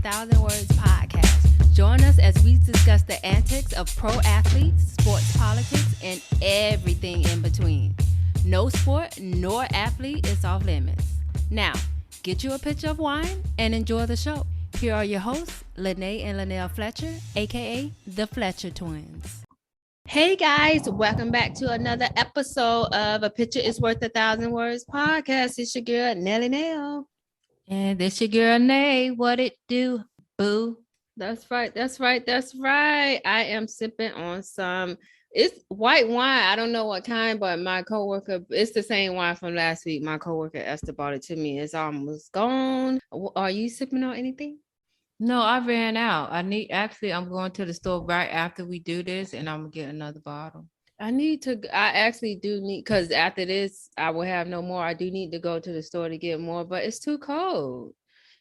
Thousand Words podcast. Join us as we discuss the antics of pro athletes, sports politics, and everything in between. No sport nor athlete is off limits. Now, get you a pitcher of wine and enjoy the show. Here are your hosts, Lene and Linnell Fletcher, aka the Fletcher Twins. Hey guys, welcome back to another episode of A Picture is Worth 1,000 Words podcast. It's your girl, Nelly Nail. And this your girl, Nay. What it do, boo? That's right. I am sipping on it's white wine. I don't know what kind, but my coworker, it's the same wine from last week. My coworker Esther bought it to me. It's almost gone. Are you sipping on anything? No, I ran out. I'm going to the store right after we do this, and I'm gonna get another bottle. I actually do need, because after this, I will have no more. I do need to go to the store to get more, but it's too cold.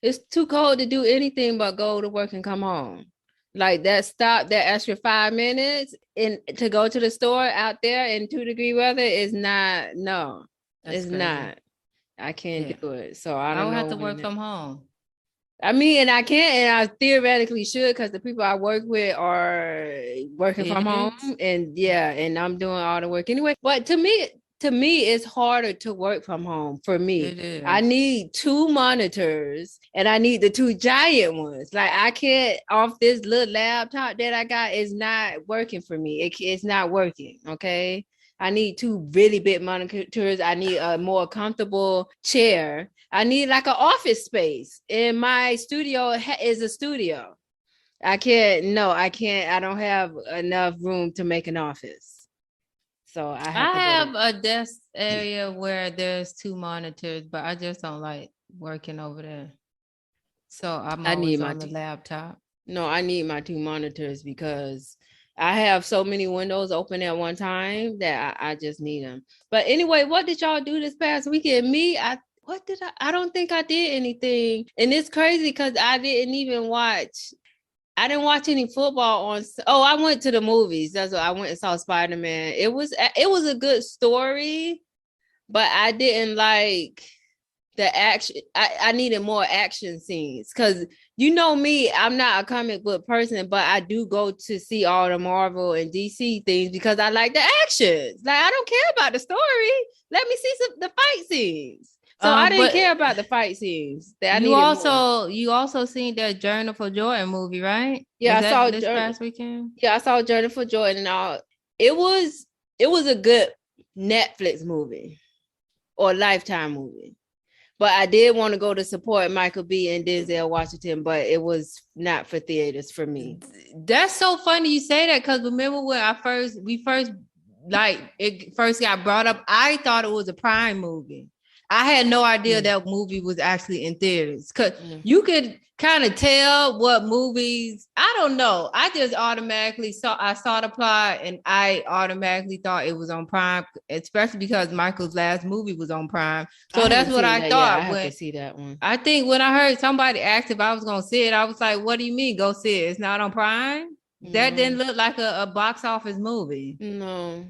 It's too cold to do anything but go to work and come home. Like that extra 5 minutes to go to the store out there in 2-degree weather is not, no, it's crazy. Not. I can't do it. So I don't have to work from home. I mean, and I can't, and I theoretically should, because the people I work with are working from home, and and I'm doing all the work anyway. But to me, it's harder to work from home for me. It is. I need 2 monitors, and I need the 2 giant ones. Like I can't off this little laptop that I got is not working for me. It's not working. Okay. I need 2 really big monitors. I need a more comfortable chair. I need like an office space. And my studio is a studio. I don't have enough room to make an office. So I have a desk area where there's 2 monitors, but I just don't like working over there. So I need on the laptop. No, I need my 2 monitors because I have so many windows open at one time that I just need them. But anyway, what did y'all do this past weekend? I don't think I did anything. And it's crazy because I didn't watch any football I went to the movies. That's what I went and saw Spider-Man. It was a good story, but I didn't like the action. I needed more action scenes because you know me, I'm not a comic book person, but I do go to see all the Marvel and DC things because I like the actions. Like I don't care about the story. Let me see the fight scenes. So I didn't care about the fight scenes. You also seen that Journey for Jordan movie, right? Yeah, I saw this past weekend. Yeah, I saw Journey for Jordan and all. It was a good Netflix movie or Lifetime movie. But I did want to go to support Michael B. and Denzel Washington, but it was not for theaters for me. That's so funny you say that, because remember when it first got brought up, I thought it was a Prime movie. I had no idea that movie was actually in theaters, because you could kind of tell what movies. I don't know. I just automatically I saw the plot and I automatically thought it was on Prime, especially because Michael's last movie was on Prime. So that's what I thought. I have to see that one. I think when I heard somebody ask if I was going to see it, I was like, what do you mean go see it? It's not on Prime? That didn't look like a box office movie. No.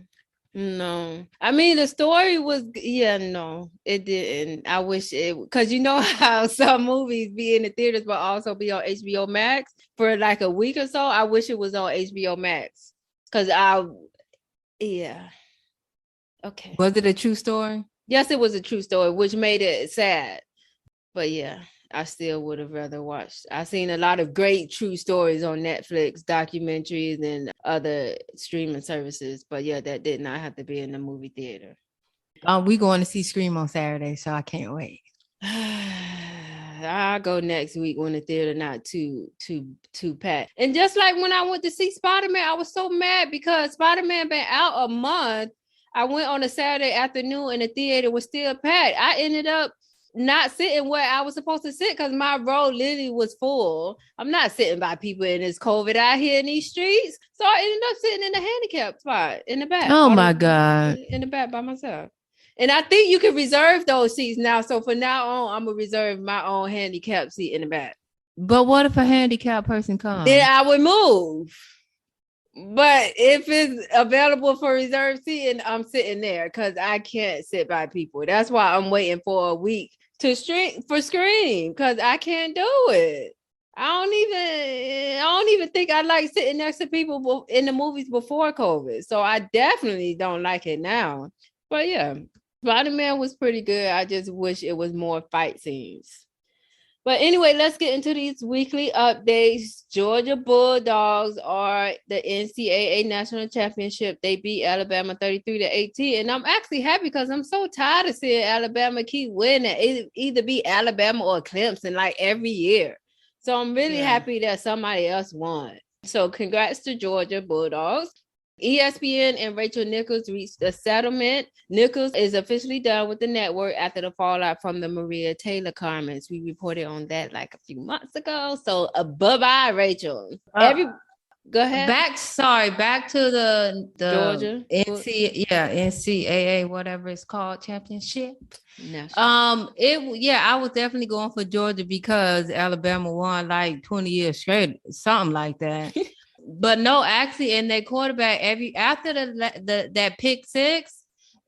I mean, the story was, no, it didn't. I wish it, because you know how some movies be in the theaters, but also be on HBO Max for like a week or so. I wish it was on HBO Max because okay. Was it a true story? Yes, it was a true story, which made it sad. But I still would have rather watched. I've seen a lot of great true stories on Netflix, documentaries, and other streaming services. But that did not have to be in the movie theater. We going to see Scream on Saturday, so I can't wait. I'll go next week when the theater not too packed. And just like when I went to see Spider-Man, I was so mad because Spider-Man been out a month. I went on a Saturday afternoon and the theater was still packed. I ended up not sitting where I was supposed to sit because my row literally was full. I'm not sitting by people in this COVID out here in these streets. So I ended up sitting in the handicap spot in the back. Oh my God. In the back by myself. And I think you can reserve those seats now. So for now on, I'm going to reserve my own handicap seat in the back. But what if a handicapped person comes? Then I would move. But if it's available for reserved seating, I'm sitting there because I can't sit by people. That's why I'm waiting for a week to Scream because I can't do it. I don't even think I like sitting next to people in the movies before COVID. So I definitely don't like it now. But yeah, Spider-Man was pretty good. I just wish it was more fight scenes. But anyway, let's get into these weekly updates. Georgia Bulldogs are the NCAA National Championship. They beat Alabama 33-18. And I'm actually happy because I'm so tired of seeing Alabama keep winning. Either beat Alabama or Clemson like every year. So I'm really happy that somebody else won. So congrats to Georgia Bulldogs. ESPN and Rachel Nichols reached a settlement. Nichols is officially done with the network after the fallout from the Maria Taylor comments. We reported on that like a few months ago. So bye-bye, Rachel. Go ahead. Back to the Georgia NCAA, whatever it's called, championship. National. I was definitely going for Georgia because Alabama won like 20 years straight, something like that. But no, actually, in their quarterback, after that pick six,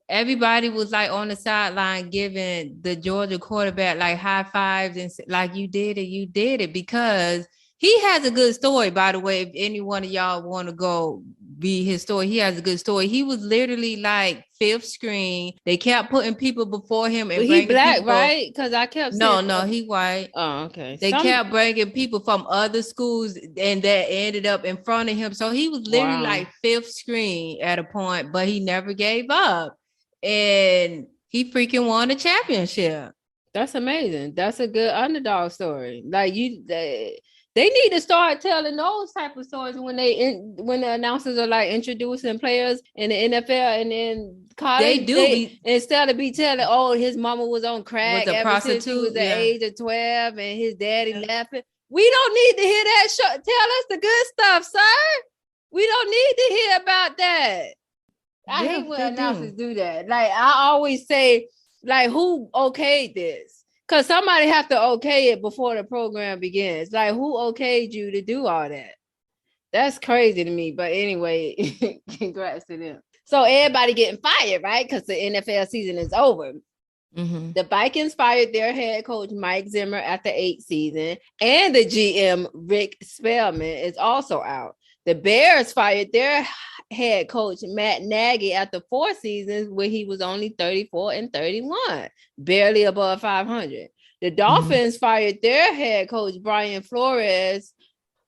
everybody was like on the sideline giving the Georgia quarterback like high fives and like you did it because he has a good story. By the way, if any one of y'all want to go read his story, he has a good story. He was literally like fifth screen. They kept putting people before him. And he black, right? Because I kept saying no, he white. Oh, okay. They kept bringing people from other schools and that ended up in front of him. So he was literally like fifth screen at a point, but he never gave up. And he freaking won a championship. That's amazing. That's a good underdog story. Like they need to start telling those type of stories when the announcers are like introducing players in the NFL and then college. Instead of be telling, oh, his mama was on crack ever since he was the age of 12 and his daddy laughing. We don't need to hear that. Tell us the good stuff, sir. We don't need to hear about that. I hate when announcers do that. Like I always say, like, who okayed this? Because somebody have to okay it before the program begins. Like, who okayed you to do all that? That's crazy to me. But anyway, congrats to them. So everybody getting fired, right? Because the NFL season is over. Mm-hmm. The Vikings fired their head coach, Mike Zimmer, after 8 seasons. And the GM, Rick Spellman, is also out. The Bears fired their head coach, Matt Nagy, after 4 seasons where he was only 34-31, barely above 500. The Dolphins fired their head coach, Brian Flores,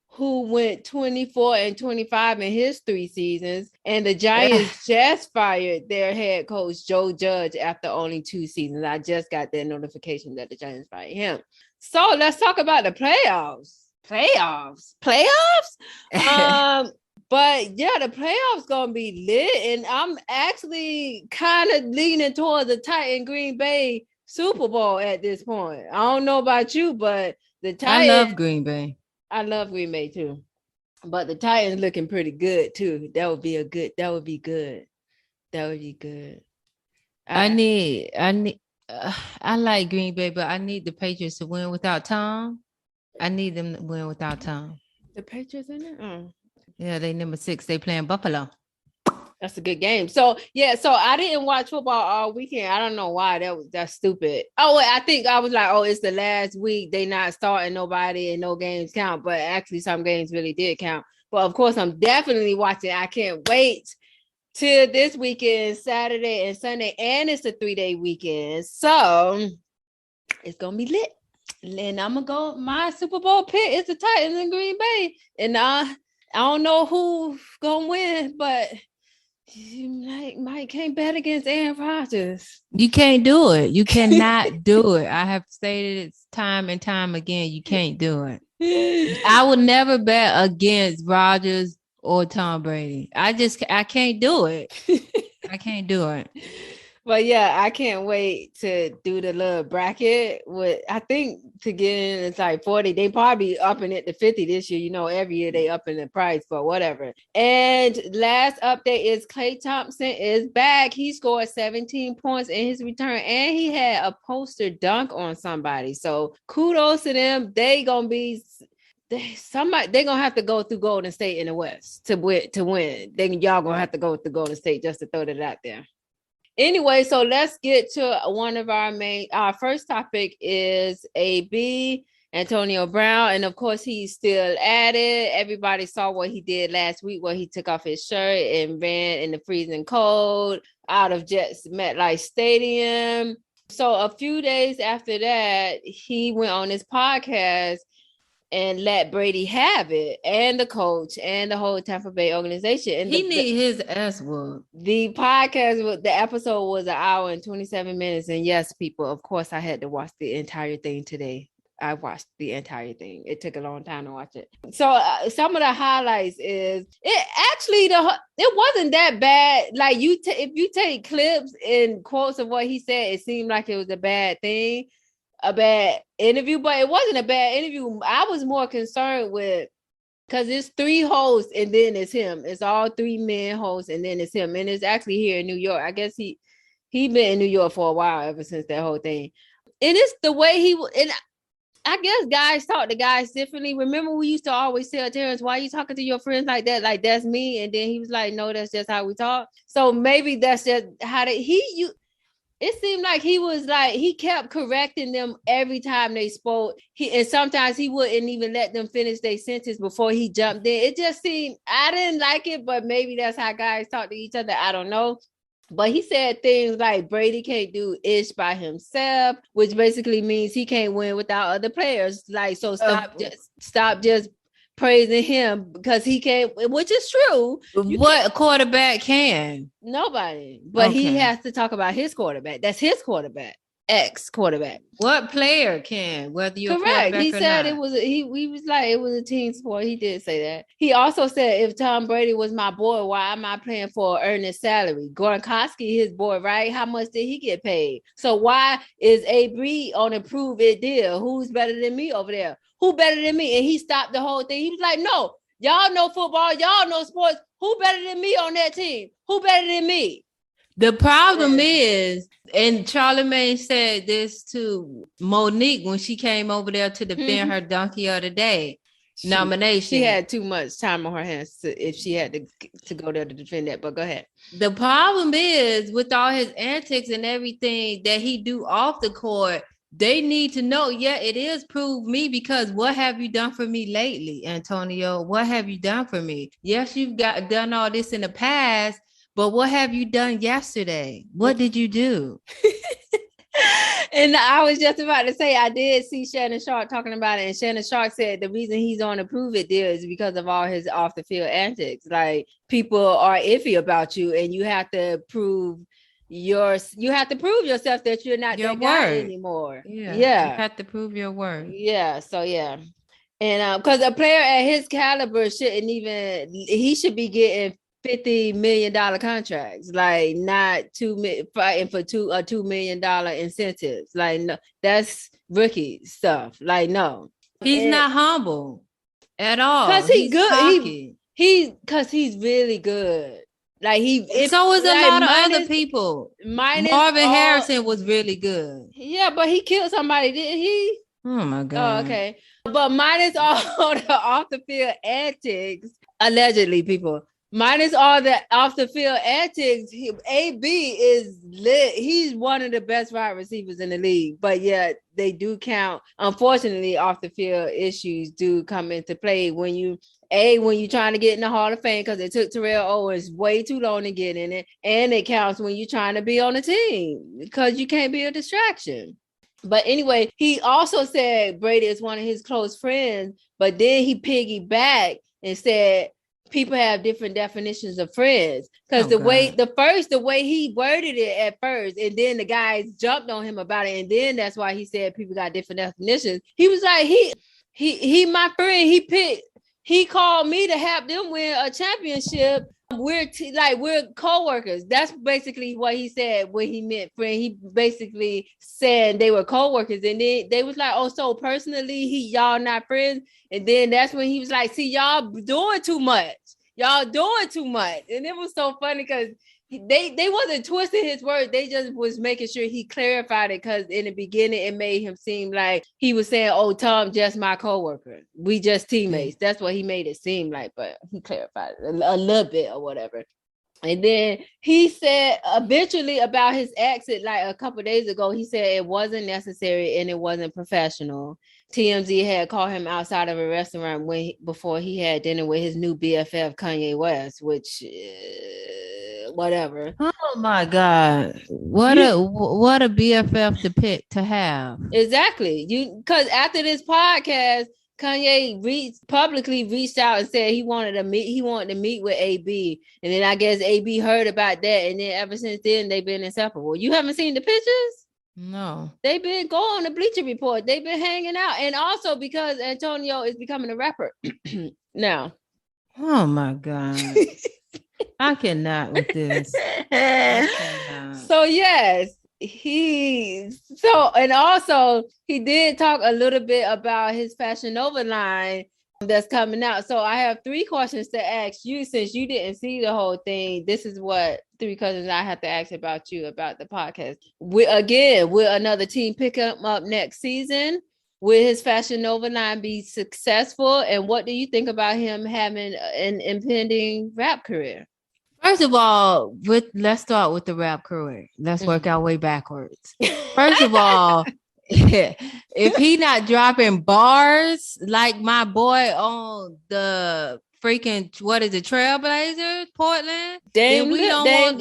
who went 24-25 in his 3 seasons. And the Giants just fired their head coach, Joe Judge, after only 2 seasons. I just got that notification that the Giants fired him. So let's talk about the playoffs. But yeah, the playoffs gonna be lit, and I'm actually kind of leaning towards the Titan Green Bay Super Bowl at this point. I don't know about you, but the Titans. I love Green Bay. I love Green Bay too, but the Titans looking pretty good too. That would be good. I like Green Bay, but I need the Patriots to win without Tom. I need them to win without Tom. The Patriots in there? Oh. Yeah, they number 6. They playing Buffalo. That's a good game. So I didn't watch football all weekend. I don't know why. That's stupid. Oh, I think I was like, oh, it's the last week. They not starting nobody and no games count. But actually, some games really did count. But of course, I'm definitely watching. I can't wait till this weekend, Saturday and Sunday, and it's a 3-day weekend. So it's gonna be lit. And I'm gonna go. My Super Bowl pick is the Titans in Green Bay, and I don't know who's gonna win, but Mike can't bet against Aaron Rodgers. You can't do it. You cannot do it. I have stated it time and time again. You can't do it. I would never bet against Rodgers or Tom Brady. I can't do it. I can't do it. But yeah, I can't wait to do the little bracket. I think to get in, it's like 40. They probably upping it to 50 this year. You know, every year they upping the price, but whatever. And last update is Klay Thompson is back. He scored 17 points in his return, and he had a poster dunk on somebody. So kudos to them. They're gonna have to go through Golden State in the West to win. Y'all gonna have to go through Golden State just to throw that out there. Anyway, so let's get to one of our first topic is AB Antonio Brown. And of course, he's still at it. Everybody saw what he did last week, where he took off his shirt and ran in the freezing cold out of Jets MetLife Stadium. So a few days after that, he went on his podcast and let Brady have it, and the coach and the whole Tampa Bay organization. And he need his ass whooped. The podcast, the episode was 1 hour and 27 minutes. And yes, people, of course, I had to watch the entire thing today. I watched the entire thing. It took a long time to watch it. So some of the highlights is it actually it wasn't that bad. Like if you take clips and quotes of what he said, it seemed like it was a bad thing, a bad interview, but it wasn't a bad interview. I was more concerned with, because it's 3 hosts and then it's him. It's all 3 men hosts and then it's him. And it's actually here in New York. I guess he been in New York for a while, ever since that whole thing. And it's the way and I guess guys talk to guys differently. Remember, we used to always tell Terrence, why are you talking to your friends like that? Like, that's me. And then he was like, no, that's just how we talk. So maybe that's just how it seemed like he was like, he kept correcting them every time they spoke. And sometimes he wouldn't even let them finish their sentence before he jumped in. It just seemed, I didn't like it, but maybe that's how guys talk to each other. I don't know. But he said things like Brady can't do ish by himself, which basically means he can't win without other players. Like, so stop just praising him because he can't, which is true. What quarterback can? Nobody. But he has to talk about his quarterback. That's his quarterback. Ex-quarterback. What player can, whether you're correct? He said not. It was he was like it was a team sport. He did say that. He also said, if Tom Brady was my boy, why am I playing for an earnest salary? Gronkowski, his boy, right? How much did he get paid? So why is AB on a prove it deal? Who's better than me over there? Who better than me? And he stopped the whole thing. He was like, no, y'all know football, y'all know sports. Who better than me on that team? Who better than me? The problem is, and Charlamagne said this to Monique when she came over there to defend her Donkey of the Day nomination. She had too much time on her hands if she had to go there to defend that, but go ahead. The problem is, with all his antics and everything that he do off the court, they need to know, it is prove me, because what have you done for me lately, Antonio? What have you done for me? Yes, you've done all this in the past, but what have you done yesterday? What did you do? And I was just about to say, I did see Shannon Sharp talking about it. And Shannon Sharp said the reason he's on a prove it deal is because of all his off the field antics. Like, people are iffy about you and you have to prove yourself that you're not that guy anymore. Yeah. You have to prove your worth. Yeah. So, yeah. And because a player at his caliber he should be getting $50 million contracts, like not fighting for $2 million incentives. Like, no, that's rookie stuff. Like, no, he's not humble at all. Because he's good. Because he's really good. Like so is a lot of other people. Marvin Harrison was really good. Yeah, but he killed somebody, didn't he? Oh my God. Oh, okay. But minus all the off the field antics, allegedly, people. Minus all the off the field antics, AB is lit. He's one of the best wide receivers in the league. But yeah, they do count. Unfortunately, off the field issues do come into play when you're trying to get in the Hall of Fame, because it took Terrell Owens way too long to get in it. And it counts when you're trying to be on a team, because you can't be a distraction. But anyway, he also said Brady is one of his close friends, but then he piggybacked and said people have different definitions of friends, because the way he worded it at first, and then the guys jumped on him about it, and then that's why he said people got different definitions. He was like, he my friend. He called me to help them win a championship. We're co-workers. That's basically what he said when he meant friend. He basically said they were co-workers, and then they was like, oh, so personally, y'all not friends. And then that's when he was like, see, y'all doing too much. And it was so funny because they wasn't twisting his words. They just was making sure he clarified it, because in the beginning it made him seem like he was saying, oh, Tom, just my coworker. We just teammates. That's what he made it seem like, but he clarified it a little bit or whatever. And then he said eventually about his exit, like a couple of days ago, he said it wasn't necessary and it wasn't professional. TMZ had called him outside of a restaurant before he had dinner with his new BFF Kanye West, which whatever. Oh my God. What a BFF to pick to have. Exactly. Because after this podcast, Kanye publicly reached out and said he wanted to meet with AB. And then I guess AB heard about that. And then ever since then, they've been inseparable. You haven't seen the pictures? No. They've been going on the Bleacher Report. They've been hanging out. And also because Antonio is becoming a rapper now. Oh my God. I cannot with this. So yes, and also he did talk a little bit about his Fashion Nova line that's coming out. So I have 3 questions to ask you since you didn't see the whole thing. This is what 3 questions I have to ask about you about the podcast. Will another team pick him up next season? Will his Fashion Nova line be successful? And what do you think about him having an impending rap career? First of all, let's start with the rap career. Let's work our way backwards. First of all, if he not dropping bars like my boy on the freaking Trailblazers, Portland, then we don't want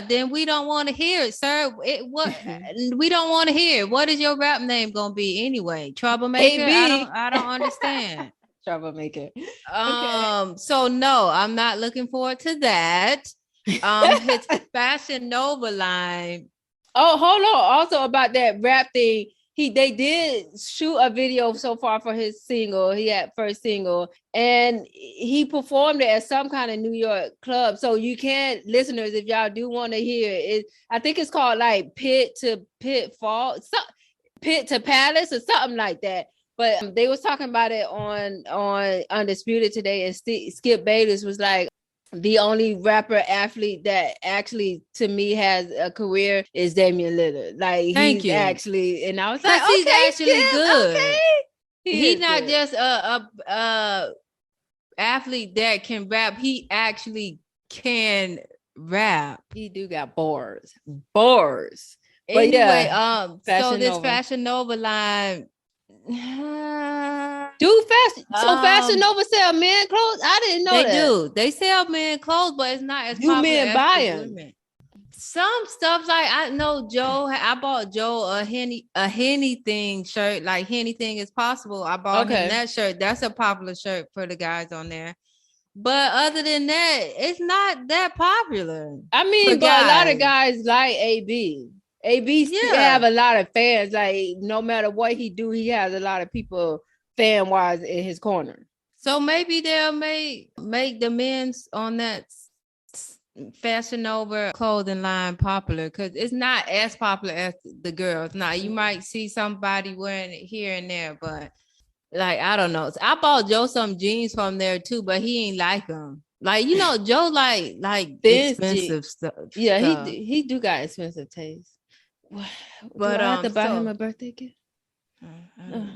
then we don't want to hear it, sir. We don't want to hear it. What is your rap name gonna be anyway? Troublemaker? I don't understand. Troublemaker. Okay. So no, I'm not looking forward to that. His Fashion Nova line. Oh, hold on. Also about that rap thing, they did shoot a video so far for his single. He had first single, and he performed it at some kind of New York club. So you can't, listeners, if y'all do want to hear it, I think it's called like Pit to Palace or something like that. But they was talking about it on Undisputed today, and Skip Bayless was like, the only rapper athlete that actually to me has a career is Damian Lillard. Like he's actually, and I was like, he's actually Skip, good. Okay. He's not just a athlete that can rap. He actually can rap. He do got bars. Anyway, yeah, Fashion Nova line. Fashion Nova sell men clothes? I didn't know they that. do. They sell men clothes, but it's not as popular. Do men buy them? Some stuff like I know I bought Joe a Henny thing shirt, like anything is possible. I bought him that shirt. That's a popular shirt for the guys on there. But other than that, it's not that popular. I mean, but a lot of guys like AB. AB still have a lot of fans. Like no matter what he do, he has a lot of people fan wise in his corner. So maybe they'll make the men's on that Fashion Nova clothing line popular, because it's not as popular as the girls. Now you might see somebody wearing it here and there, but like I don't know. I bought Joe some jeans from there too, but he ain't like them. Like Joe like expensive stuff. Yeah, he do got expensive taste. But I have to buy him a birthday gift. I don't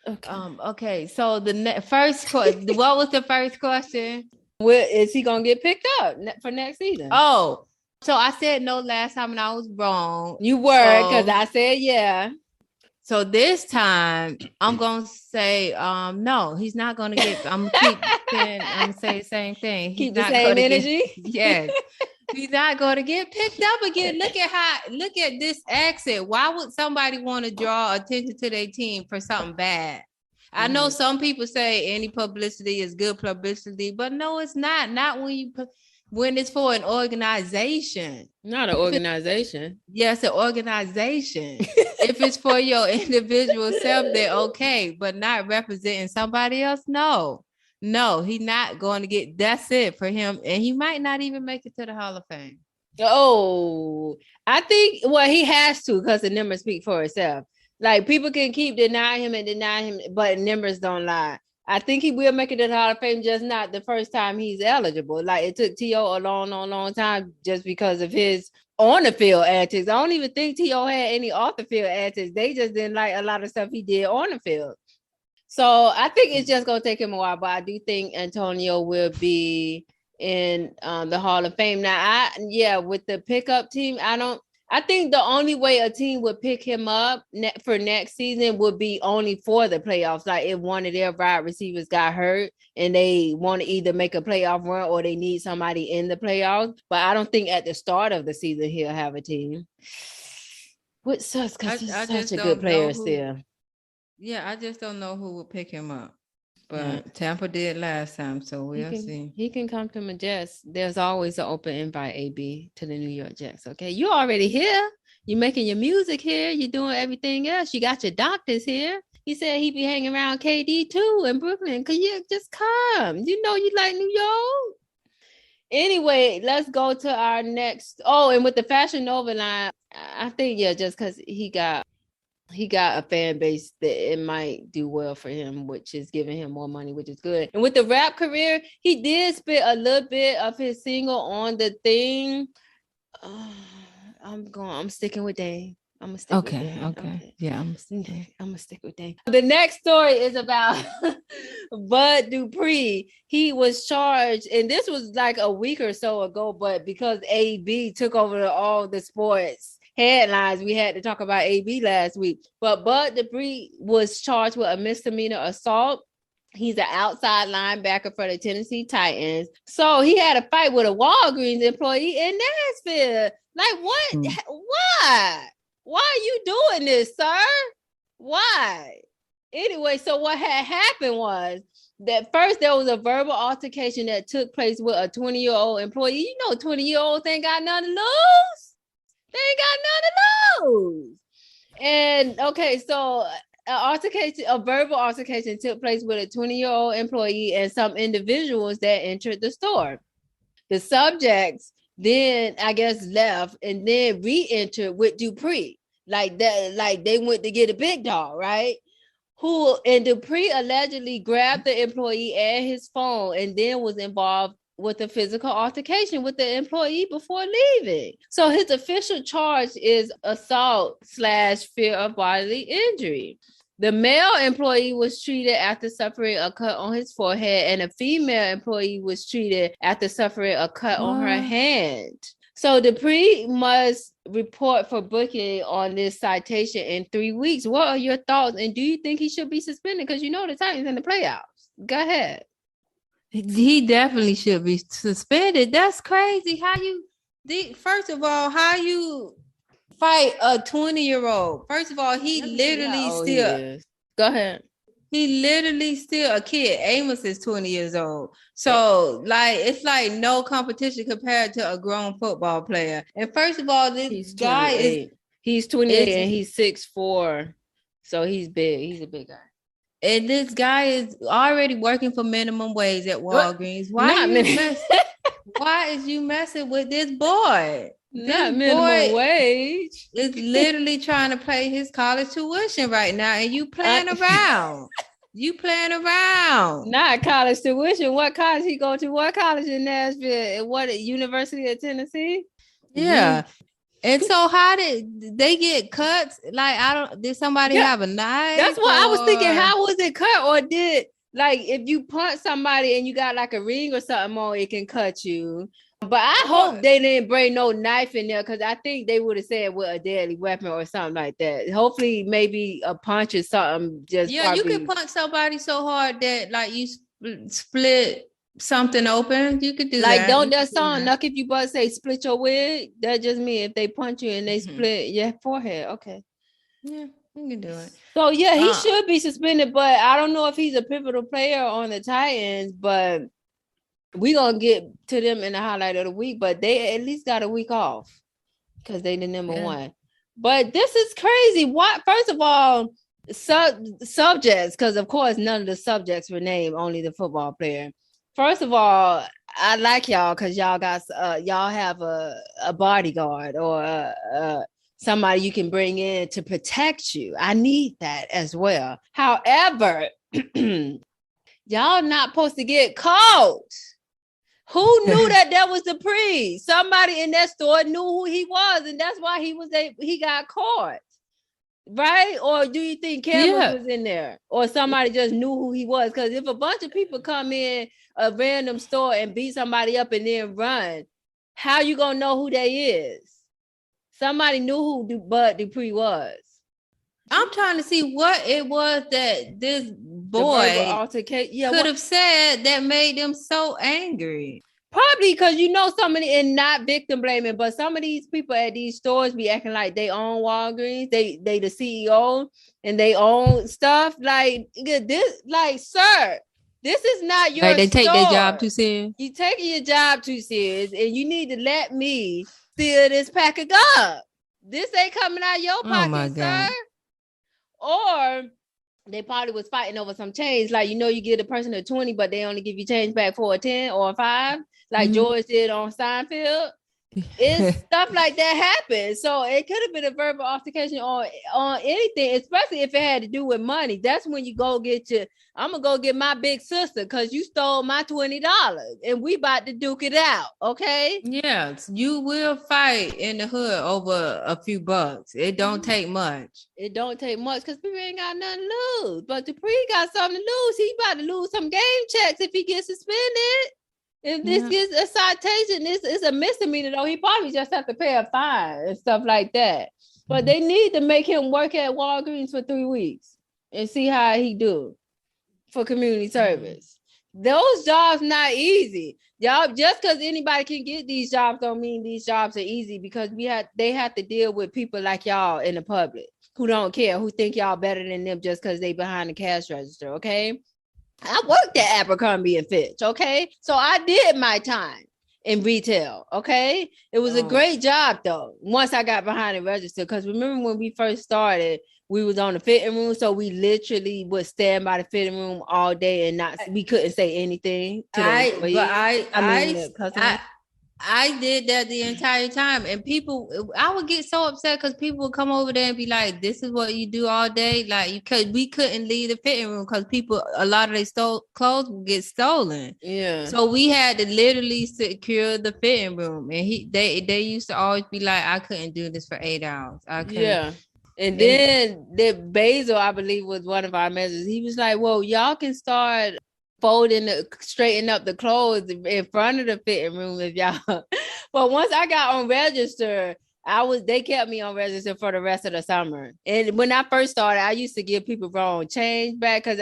know. Okay. So the first question. What was the first question? Is he gonna get picked up for next season? Oh, so I said no last time and I was wrong. You were, because I said yeah. So this time I'm gonna say no. He's not gonna get. I'm gonna say the same thing. Keep the same energy. Yes. He's not going to get picked up again. Look at this accent. Why would somebody want to draw attention to their team for something bad? I know some people say any publicity is good publicity, but no, it's not. Not when it's for an organization. Not an organization. Yes, an organization. If it's for your individual self, then okay, but not representing somebody else. No, he's not going to get. That's it for him, and he might not even make it to the Hall of Fame. Oh, I think he has to, because the numbers speak for itself. Like people can keep denying him, but numbers don't lie. I think he will make it to the Hall of Fame, just not the first time he's eligible. Like it took T.O. a long time just because of his on the field antics. I don't even think T.O. had any off the field antics. They just didn't like a lot of stuff he did on the field. So I think it's just gonna take him a while, but I do think Antonio will be in the Hall of Fame. Now, with the pickup team, I I think the only way a team would pick him up for next season would be only for the playoffs. Like if one of their wide receivers got hurt and they want to either make a playoff run or they need somebody in the playoffs. But I don't think at the start of the season he'll have a team. Which sucks because he's such a good player still. Yeah, I just don't know who will pick him up. But Tampa did last time, so we'll see. He can come to my Jets. There's always an open invite, AB, to the New York Jets. Okay, you already here. You're making your music here. You're doing everything else. You got your doctors here. He said he'd be hanging around KD too in Brooklyn. Could you just come? You know you like New York. Anyway, let's go to our next. Oh, and with the Fashion Nova line, I think just because he got a fan base that it might do well for him, which is giving him more money, which is good. And with the rap career, he did spit a little bit of his single on the thing. I'm sticking with Dame. I'm gonna stick with Dame. Okay. Yeah, I'm gonna stick with Dame. The next story is about Bud Dupree. He was charged, and this was like a week or so ago, but because AB took over all the sports headlines, we had to talk about AB last week. But Bud Dupree was charged with a misdemeanor assault. He's an outside linebacker for the Tennessee Titans. So he had a fight with a Walgreens employee in Nashville. Like, what? Why? Why are you doing this, sir? Why? Anyway, so what had happened was that first there was a verbal altercation that took place with a 20-year-old employee. You know, 20-year-olds ain't got nothing to lose. They ain't got nothing to lose. And okay, so a verbal altercation took place with a 20-year-old employee and some individuals that entered the store. The subjects then, I guess, left and then re-entered with Dupree. Like that, like they went to get a big dog, right? And Dupree allegedly grabbed the employee and his phone and then was involved with a physical altercation with the employee before leaving. So his official charge is assault/fear of bodily injury. The male employee was treated after suffering a cut on his forehead, and a female employee was treated after suffering a cut on her hand. So Dupree must report for booking on this citation in 3 weeks. What are your thoughts? And do you think he should be suspended? Because you know the Titans in the playoffs. Go ahead. He definitely should be suspended. That's crazy. First of all, how you fight a 20-year-old? First of all, he literally still. Go ahead. He literally still a kid. Amos is 20 years old. So it's like no competition compared to a grown football player. And first of all, he's 28 and he's 6'4". So he's big. He's a big guy. And this guy is already working for minimum wage at Walgreens. Why is you messing with this boy? Not minimum wage. Is literally trying to pay his college tuition right now, and you playing around. You playing around. Not college tuition. What college he go to? What college in Nashville? What University of Tennessee? Yeah. Mm-hmm. And so how did they get cuts? Did somebody have a knife? That's what I was thinking. How was it cut? Or if you punch somebody and you got like a ring or something on, it can cut you. But I hope they didn't bring no knife in there, because I think they would have said with a deadly weapon or something like that. Hopefully, maybe a punch or something. You can punch somebody so hard that you split something open. You could do that. Don't that song "Nuck If You But" say split your wig? That just means if they punch you and they split your forehead. Okay. Yeah, you can do it. So he should be suspended, but I don't know if he's a pivotal player on the Titans, but we're going to get to them in the highlight of the week, but they at least got a week off because they the number one. But this is crazy. What? First of all, subjects, because of course none of the subjects were named, only the football player. First of all, I like y'all because y'all got y'all have a bodyguard or somebody you can bring in to protect you. I need that as well. However, y'all not supposed to get caught. Who knew that was Dupree? Somebody in that store knew who he was, and that's why he got caught, right? Or do you think cameras was in there, or somebody just knew who he was? Because if a bunch of people come in a random store and beat somebody up and then run, how you gonna know who they is? Somebody knew who Bud Dupree was. I'm trying to see what it was that this boy could have said that made them so angry. Probably because somebody, and not victim blaming, but some of these people at these stores be acting like they own Walgreens, they the CEO and they own stuff. Like this, like, sir, this is not your they store. take their job too serious. You taking your job too serious, and you need to let me steal this pack of gum. This ain't coming out of your pocket, sir. Or they probably was fighting over some change. Like, you give the person a 20, but they only give you change back for a 10 or a 5, like George did on Seinfeld. It's stuff like that happens. So it could have been a verbal altercation on anything, especially if it had to do with money. That's when you go I'm gonna go get my big sister because you stole my $20 and we about to duke it out. Okay. Yes, you will fight in the hood over a few bucks. It don't take much. It don't take much because people ain't got nothing to lose. But Dupree got something to lose. He about to lose some game checks if he gets suspended. If this gets a citation, this is a misdemeanor, though. He probably just have to pay a fine and stuff like that. But they need to make him work at Walgreens for 3 weeks and see how he do for community service. Those jobs not easy. Y'all, just because anybody can get these jobs don't mean these jobs are easy, because they have to deal with people like y'all in the public who don't care, who think y'all better than them just because they behind the cash register, okay? I worked at Abercrombie and Fitch, okay? So I did my time in retail, okay? It was a great job, though, once I got behind the register, because remember when we first started, we was on the fitting room, so we literally would stand by the fitting room all day and we couldn't say anything to I did that the entire time, and I would get so upset because people would come over there and be like, "This is what you do all day." Like, we couldn't leave the fitting room because a lot of their clothes would get stolen. Yeah. So we had to literally secure the fitting room, and they used to always be like, "I couldn't do this for 8 hours." I couldn't. Yeah. And then the Basil, I believe, was one of our measures. He was like, "Well, y'all can start straighten up the clothes in front of the fitting room if y'all." But once I got on register, they kept me on register for the rest of the summer. And when I first started, I used to give people wrong change back because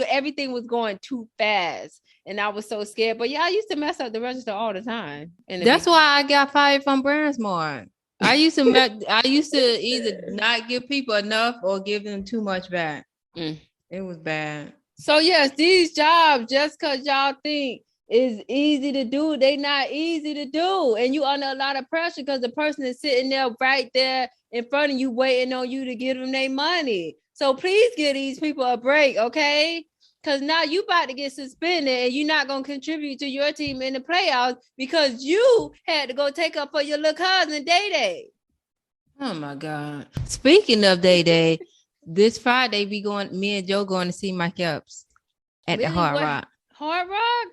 everything was going too fast. And I was so scared. But I used to mess up the register all the time. That's why I got fired from Brandsmore. I used to either not give people enough or give them too much back. It was bad. So yes, these jobs, just because y'all think is easy to do, they not easy to do. And you under a lot of pressure because the person is sitting there right there in front of you waiting on you to give them their money. So please give these people a break, okay? Because now you about to get suspended and you're not going to contribute to your team in the playoffs because you had to go take up for your little cousin Day-Day. Oh my God. Speaking of Day-Day, this Friday me and Joe going to see Mike Epps at the Hard Rock. Hard Rock?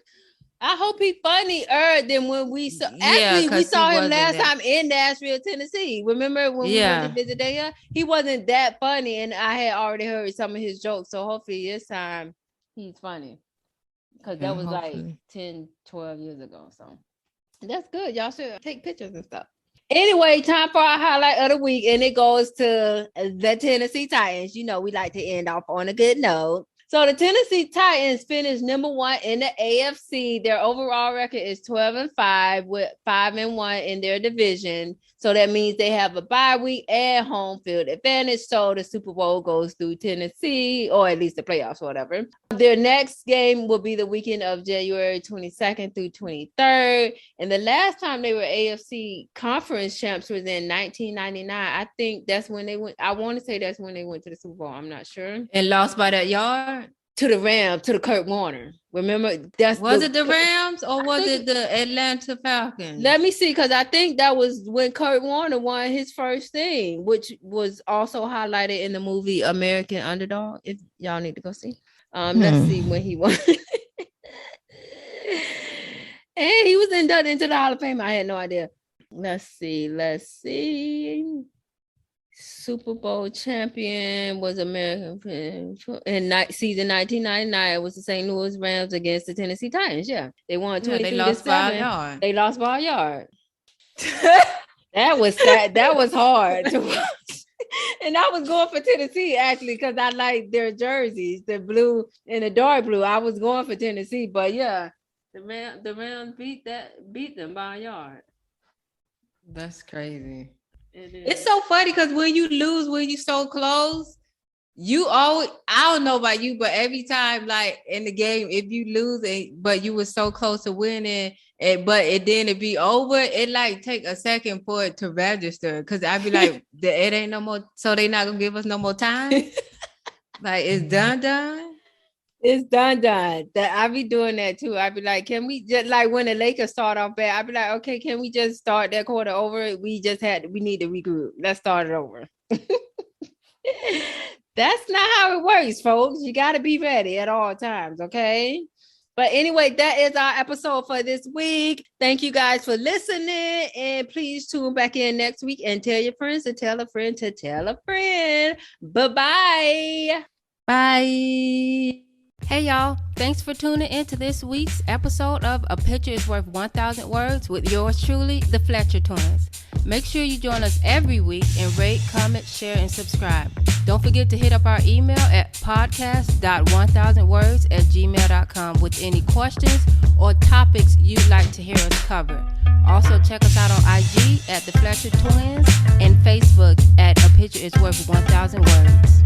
I hope he funnier than when we saw. Actually, we saw him last time in Nashville, Tennessee. Remember when we went to visit there? He wasn't that funny, and I had already heard some of his jokes. So hopefully this time he's funny, because that was like 10, 12 years ago. So that's good. Y'all should take pictures and stuff. Anyway, time for our highlight of the week, and it goes to the Tennessee Titans. You know, we like to end off on a good note. So the Tennessee Titans finished number 1 in the AFC. Their overall record is 12-5 with 5-1 in their division. So that means they have a bye week and home field advantage. So the Super Bowl goes through Tennessee, or at least the playoffs or whatever. Their next game will be the weekend of January 22nd through 23rd. And the last time they were AFC conference champs was in 1999. I think that's when they went. I want to say that's when they went to the Super Bowl. I'm not sure. And lost by that yard? To the Rams, to the Kurt Warner. Remember, was it the Rams or was it the Atlanta Falcons? Let me see, because I think that was when Kurt Warner won his first thing, which was also highlighted in the movie American Underdog. If y'all need to go see, let's see when he won. And he was inducted into the Hall of Fame. I had no idea. Let's see. Super Bowl champion was American in season 1999. It was the St. Louis Rams against the Tennessee Titans. Yeah, they won 23-7. They lost by a yard. They lost by a yard. That was sad. That was hard to watch. And I was going for Tennessee actually because I like their jerseys, the blue and the dark blue. I was going for Tennessee, but yeah, the Rams beat them by a yard. That's crazy. It's so funny because when you lose, when you so close, you always, I don't know about you, but every time like in the game, if you lose but you were so close to winning, but it didn't be over, it like take a second for it to register. Cause I'd be like, it ain't no more, so they not gonna give us no more time. Like it's done. It's done. That I be doing that too. I be like, can we just like when the Lakers start off bad, I be like, okay, can we just start that quarter over? We need to regroup. Let's start it over. That's not how it works, folks. You got to be ready at all times, okay? But anyway, that is our episode for this week. Thank you guys for listening. And please tune back in next week and tell your friends to tell a friend to tell a friend. Bye-bye. Bye. Hey y'all, thanks for tuning in to this week's episode of A Picture is Worth 1,000 Words with yours truly, the Fletcher Twins. Make sure you join us every week and rate, comment, share, and subscribe. Don't forget to hit up our email at podcast.1000words@gmail.com with any questions or topics you'd like to hear us cover. Also, check us out on IG at the Fletcher Twins and Facebook at A Picture is Worth 1,000 Words.